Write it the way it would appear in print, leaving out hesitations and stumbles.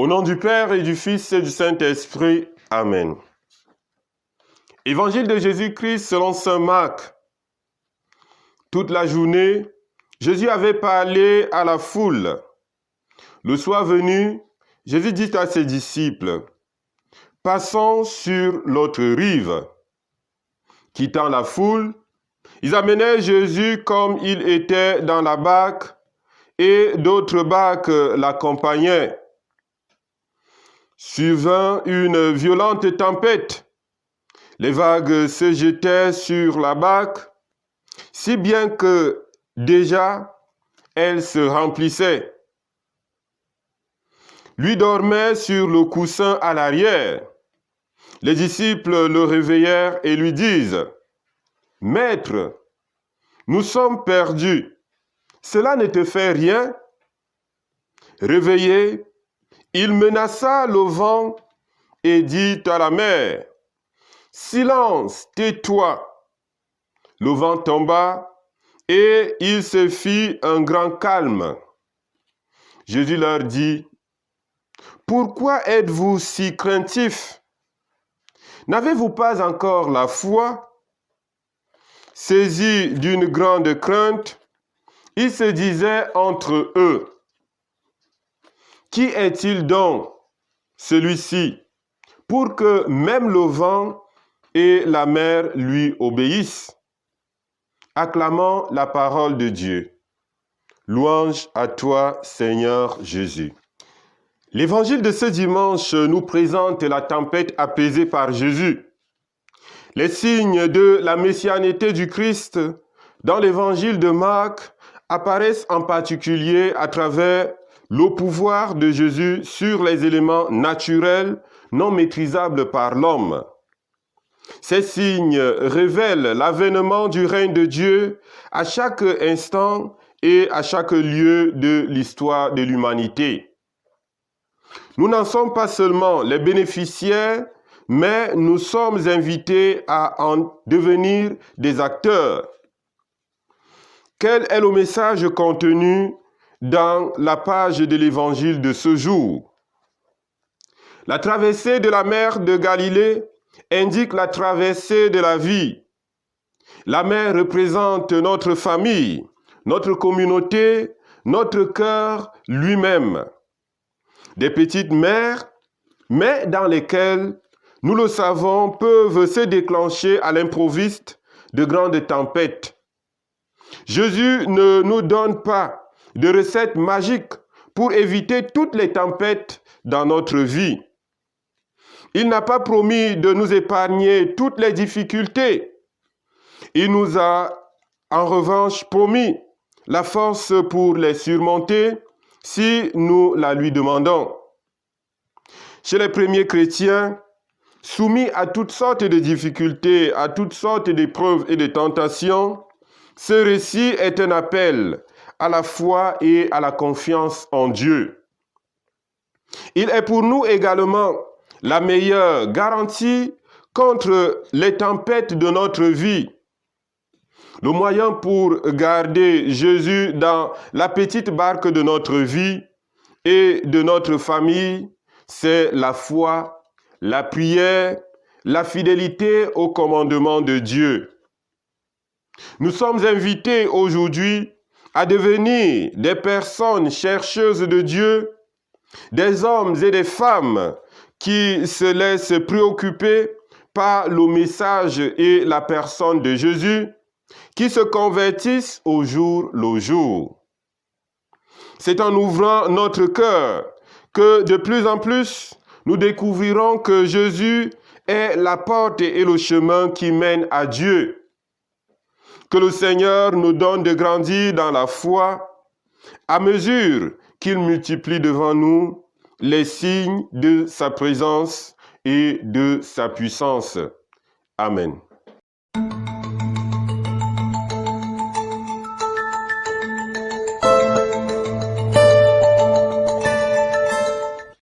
Au nom du Père et du Fils et du Saint-Esprit. Amen. Évangile de Jésus-Christ selon saint Marc. Toute la journée, Jésus avait parlé à la foule. Le soir venu, Jésus dit à ses disciples, « Passons sur l'autre rive. » Quittant la foule, ils amenaient Jésus comme il était dans la barque et d'autres barques l'accompagnaient. Survint une violente tempête. Les vagues se jetaient sur la barque, si bien que déjà elle se remplissait. Lui dormait sur le coussin à l'arrière. Les disciples le réveillèrent et lui disent, « Maître, nous sommes perdus. Cela ne te fait rien? » Réveillé, il menaça le vent et dit à la mer, « Silence, tais-toi !» Le vent tomba et il se fit un grand calme. Jésus leur dit, « Pourquoi êtes-vous si craintifs? N'avez-vous pas encore la foi? » Saisis d'une grande crainte, ils se disaient entre eux, « Qui est-il donc, celui-ci, pour que même le vent et la mer lui obéissent? » Acclamons la parole de Dieu. Louange à toi, Seigneur Jésus. L'évangile de ce dimanche nous présente la tempête apaisée par Jésus. Les signes de la messianité du Christ dans l'évangile de Marc apparaissent en particulier à travers le pouvoir de Jésus sur les éléments naturels non maîtrisables par l'homme. Ces signes révèlent l'avènement du règne de Dieu à chaque instant et à chaque lieu de l'histoire de l'humanité. Nous n'en sommes pas seulement les bénéficiaires, mais nous sommes invités à en devenir des acteurs. Quel est le message contenu dans la page de l'évangile de ce jour? La traversée de la mer de Galilée indique la traversée de la vie. La mer représente notre famille, notre communauté, notre cœur lui-même. Des petites mers, mais dans lesquelles, nous le savons, peuvent se déclencher à l'improviste de grandes tempêtes. Jésus ne nous donne pas de recette magique pour éviter toutes les tempêtes dans notre vie. Il n'a pas promis de nous épargner toutes les difficultés. Il nous a en revanche promis la force pour les surmonter si nous la lui demandons. Chez les premiers chrétiens, soumis à toutes sortes de difficultés, à toutes sortes d'épreuves et de tentations, ce récit est un appel à la foi et à la confiance en Dieu. Il est pour nous également la meilleure garantie contre les tempêtes de notre vie. Le moyen pour garder Jésus dans la petite barque de notre vie et de notre famille, c'est la foi, la prière, la fidélité au commandement de Dieu. Nous sommes invités aujourd'hui à devenir des personnes chercheuses de Dieu, des hommes et des femmes qui se laissent préoccuper par le message et la personne de Jésus, qui se convertissent au jour le jour. C'est en ouvrant notre cœur que de plus en plus, nous découvrirons que Jésus est la porte et le chemin qui mènent à Dieu. Que le Seigneur nous donne de grandir dans la foi à mesure qu'il multiplie devant nous les signes de sa présence et de sa puissance. Amen.